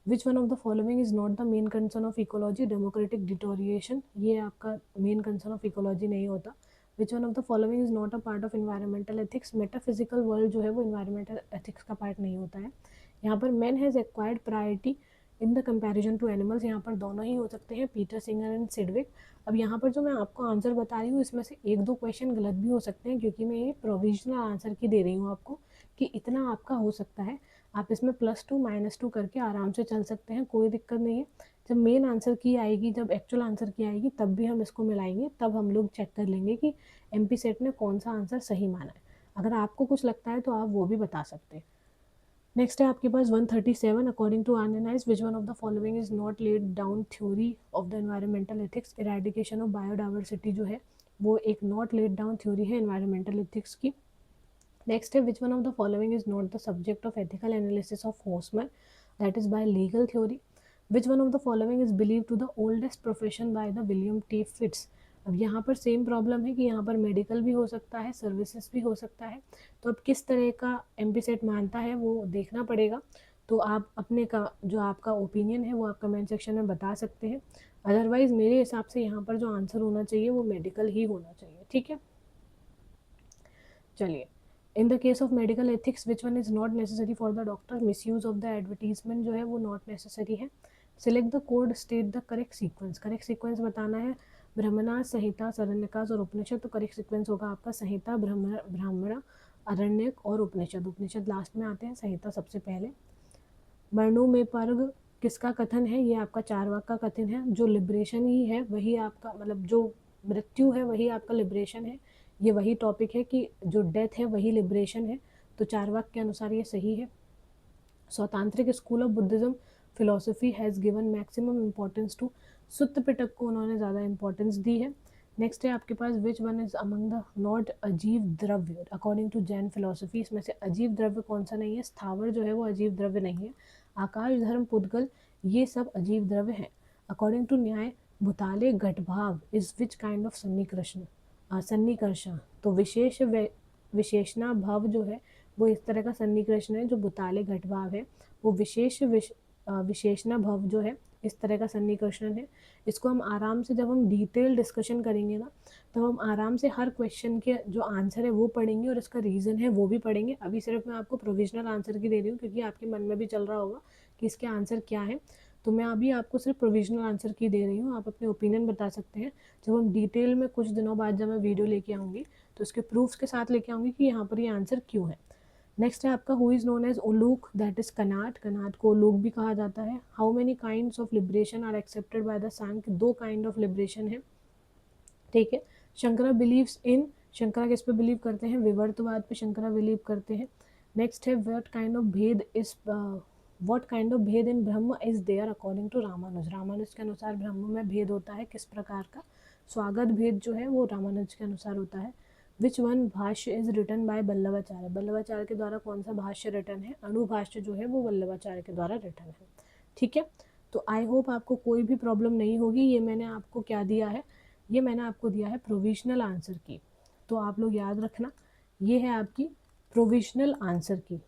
which one of the following is not the main concern of ecology, democratic deterioration, ये आपका मेन कंसर्न ऑफ इकोलॉजी नहीं होता। Which one of the following is not a part of environmental ethics, metaphysical world जो है वो environmental ethics का part नहीं होता है। यहाँ पर man has acquired priority in the comparison to animals, यहाँ पर दोनों ही हो सकते हैं, पीटर सिंगर एंड सिडविक। अब यहाँ पर जो मैं आपको आंसर बता रही हूँ इसमें से 1-2 क्वेश्चन गलत भी हो सकते हैं, क्योंकि मैं ये प्रोविजनल आंसर की दे रही हूँ आपको कि इतना आपका हो सकता है, आप इसमें +2 -2 करके आराम से चल सकते हैं, कोई दिक्कत नहीं है। जब मेन आंसर की आएगी, जब एक्चुअल आंसर की आएगी, तब भी हम इसको मिलाएंगे, तब हम लोग चेक कर लेंगे कि एमपी सेट ने कौन सा आंसर सही माना है। अगर आपको कुछ लगता है तो आप वो भी बता सकते हैं। नेक्स्ट है आपके पास 137, according to analyse which one of the following is not laid down theory of the environmental ethics, eradication of biodiversity जो है वो एक नॉट लेड डाउन थ्योरी है एनवायरमेंटल एथिक्स की। नेक्स्ट है which one of the following is not the subject of ethical analysis of Horseman, that is by legal theory. Which one of the following is believe to the oldest profession by the William T fits. अब यहाँ पर same problem है कि यहाँ पर medical भी हो सकता है, सर्विसेज भी हो सकता है, तो अब किस तरह का एमपी सेट मानता है वो देखना पड़ेगा। तो आप अपने का जो आपका ओपिनियन है वो आप कमेंट सेक्शन में बता सकते हैं। अदरवाइज मेरे हिसाब से यहाँ पर जो आंसर होना चाहिए वो मेडिकल ही होना चाहिए। ठीक है, चलिए, in the case of medical ethics which one is not necessary for the doctor, miss use of the advertisement जो है वो नॉट नेसेसरी है। Select the code, state the correct sequence, correct sequence बताना है, ब्रह्मणास, संहिता, सरण्यकास और उपनिषद, तो करेक्ट सीक्वेंस होगा आपका संहिता, ब्राह्मण, अरण्यक और उपनिषद, उपनिषद लास्ट में आते हैं, संहिता सबसे पहले। वर्णों में पर्ग किसका कथन है, ये आपका चारवाक का कथन है, जो लिबरेशन ही है वही आपका, मतलब जो मृत्यु है वही आपका लिबरेशन है, ये वही टॉपिक है कि जो डेथ है वही लिबरेशन है, तो चारवाक के अनुसार ये सही है। Svatantrika school of Buddhism philosophy has given maximum importance to, Sutta Pitaka को उन्होंने ज़्यादा इंपॉर्टेंस दी है। नेक्स्ट है आपके पास which one is among the not अजीब द्रव्य अकॉर्डिंग टू जैन फिलोसफी। इसमें से अजीब द्रव्य कौन सा नहीं है? स्थावर जो है वो अजीब द्रव्य नहीं है। आकाश, धर्म, पुद्गल ये सब अजीब द्रव्य हैं। अकॉर्डिंग टू न्याय भूताले घटभाव इज विच काइंड ऑफ सन्निकर्षण। तो विशेषणा भाव जो है वो इस तरह का सन्निकर्षण है। जो भूताले घटभाव है वो विशेषणा भाव जो है इस तरह का सन्निकर्षण है। इसको हम आराम से जब हम डिटेल डिस्कशन करेंगे ना, तब हम आराम से हर क्वेश्चन के जो आंसर है वो पढ़ेंगे और इसका रीज़न है वो भी पढ़ेंगे। अभी सिर्फ मैं आपको प्रोविजनल आंसर की दे रही हूँ क्योंकि आपके मन में भी चल रहा होगा कि इसके आंसर क्या है। तो मैं अभी आपको सिर्फ प्रोविजनल आंसर की दे रही हूँ, आप अपने ओपिनियन बता सकते हैं। जब हम डिटेल में कुछ दिनों बाद जब मैं वीडियो लेके आऊँगी तो उसके प्रूफ्स के साथ लेके आऊँगी कि यहाँ पर ये आंसर क्यों है। नेक्स्ट है आपका who is known as Uluka, that is Kanad. Kanad को उलूक भी कहा जाता है। How many kinds of liberation are accepted by the Sankhya. 2 kind of liberation है, ठीक है। शंकरा बिलीव्स इन, शंकरा किस पे बिलीव करते हैं? विवर्तवाद पे शंकरा बिलीव करते हैं। नेक्स्ट है what kind of bheda in Brahman is there according to Ramanuja. Ramanuja के अनुसार ब्रह्म में भेद होता है, किस प्रकार का? स्वागत भेद जो है वो रामानुज के अनुसार होता है। Which one bhashya is written by Vallabhacharya. Vallabhacharya के द्वारा कौन सा भाष्य रिटन है? अणुभाष्य जो है वो वल्लभाचार्य के द्वारा रिटन है, ठीक है। तो आई होप आपको कोई भी प्रॉब्लम नहीं होगी। ये मैंने आपको क्या दिया है? ये मैंने आपको दिया है प्रोविजनल आंसर की। तो आप लोग याद रखना, ये है आपकी प्रोविजनल आंसर की,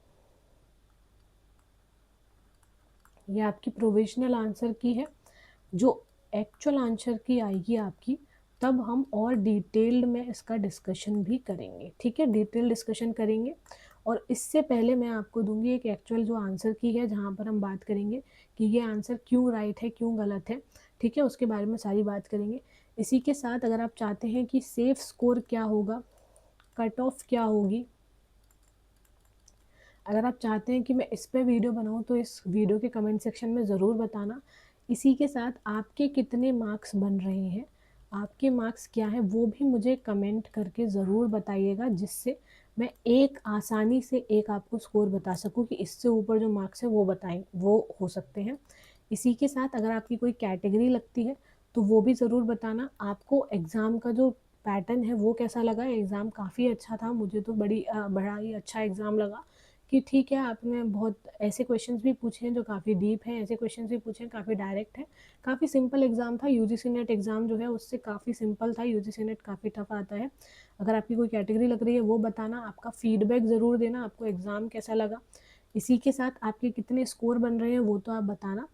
ये आपकी प्रोविजनल आंसर की है। जो एक्चुअल आंसर की आएगी आपकी, तब हम और डिटेल्ड में इसका डिस्कशन भी करेंगे, ठीक है। डिटेल डिस्कशन करेंगे और इससे पहले मैं आपको दूंगी एक एक्चुअल जो आंसर की है, जहाँ पर हम बात करेंगे कि ये आंसर क्यों राइट है, क्यों गलत है, ठीक है। उसके बारे में सारी बात करेंगे। इसी के साथ अगर आप चाहते हैं कि सेफ स्कोर क्या होगा, कट ऑफ क्या होगी, अगर आप चाहते हैं कि मैं इस पर वीडियो बनाऊं तो इस वीडियो के कमेंट सेक्शन में ज़रूर बताना। इसी के साथ आपके कितने मार्क्स बन रहे हैं, आपके मार्क्स क्या है, वो भी मुझे कमेंट करके ज़रूर बताइएगा, जिससे मैं एक आसानी से एक आपको स्कोर बता सकूं कि इससे ऊपर जो मार्क्स है वो बताएं, वो हो सकते हैं। इसी के साथ अगर आपकी कोई कैटेगरी लगती है तो वो भी ज़रूर बताना। आपको एग्ज़ाम का जो पैटर्न है वो कैसा लगा? एग्ज़ाम काफ़ी अच्छा था, मुझे तो बड़ा ही अच्छा एग्ज़ाम लगा कि ठीक है, आपने बहुत ऐसे क्वेश्चंस भी पूछे हैं जो काफ़ी डीप हैं, ऐसे क्वेश्चंस भी पूछे हैं काफ़ी डायरेक्ट हैं। काफ़ी सिंपल एग्ज़ाम था। यूजीसी नेट एग्ज़ाम जो है उससे काफ़ी सिंपल था, यूजीसी नेट काफ़ी टफ आता है। अगर आपकी कोई कैटेगरी लग रही है वो बताना, आपका फीडबैक ज़रूर देना, आपको एग्ज़ाम कैसा लगा। इसी के साथ आपके कितने स्कोर बन रहे हैं वो तो आप बताना।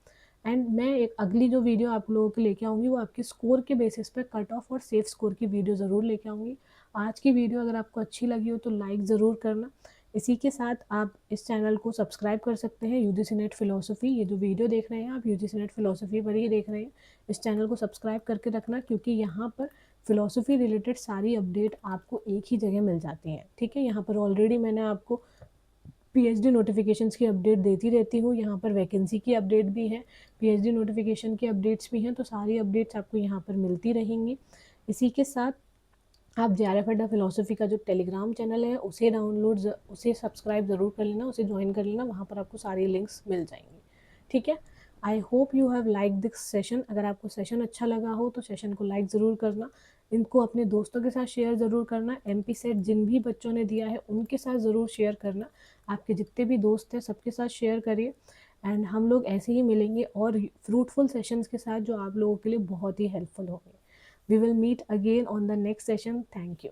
एंड मैं एक अगली जो वीडियो आप लोगों के लेके आऊँगी वो आपकी स्कोर के बेसिस पे कट ऑफ और सेफ स्कोर की वीडियो ज़रूर लेके आऊँगी। आज की वीडियो अगर आपको अच्छी लगी हो तो लाइक ज़रूर करना। इसी के साथ आप इस चैनल को सब्सक्राइब कर सकते हैं, यूजीसी नेट फिलोसफी। ये जो वीडियो देख रहे हैं आप यूजीसी नेट फिलोसफी पर ही देख रहे हैं। इस चैनल को सब्सक्राइब करके रखना, क्योंकि यहाँ पर फिलोसफी रिलेटेड सारी अपडेट आपको एक ही जगह मिल जाती हैं, ठीक है। यहाँ पर ऑलरेडी मैंने आपको पीएचडी नोटिफिकेशंस की अपडेट देती रहती हूँ, यहाँ पर वैकेंसी की अपडेट भी है, पीएचडी नोटिफिकेशन की अपडेट्स भी हैं, तो सारी अपडेट्स आपको यहाँ पर मिलती रहेंगी। इसी के साथ आप JRF अड्डा फिलोसफी का जो टेलीग्राम चैनल है उसे सब्सक्राइब ज़रूर कर लेना, उसे ज्वाइन कर लेना, वहाँ पर आपको सारी लिंक्स मिल जाएंगी, ठीक है। I hope you have like this session. अगर आपको सेशन अच्छा लगा हो तो सेशन को लाइक ज़रूर करना, इनको अपने दोस्तों के साथ शेयर ज़रूर करना। MP सेट जिन भी बच्चों ने दिया है उनके साथ ज़रूर शेयर करना, आपके जितने भी दोस्त हैं सबके साथ शेयर करिए। एंड हम लोग ऐसे ही मिलेंगे और फ्रूटफुल सेशंस के साथ जो आप लोगों के लिए बहुत ही हेल्पफुल होंगे। We will meet again on the next session. Thank you.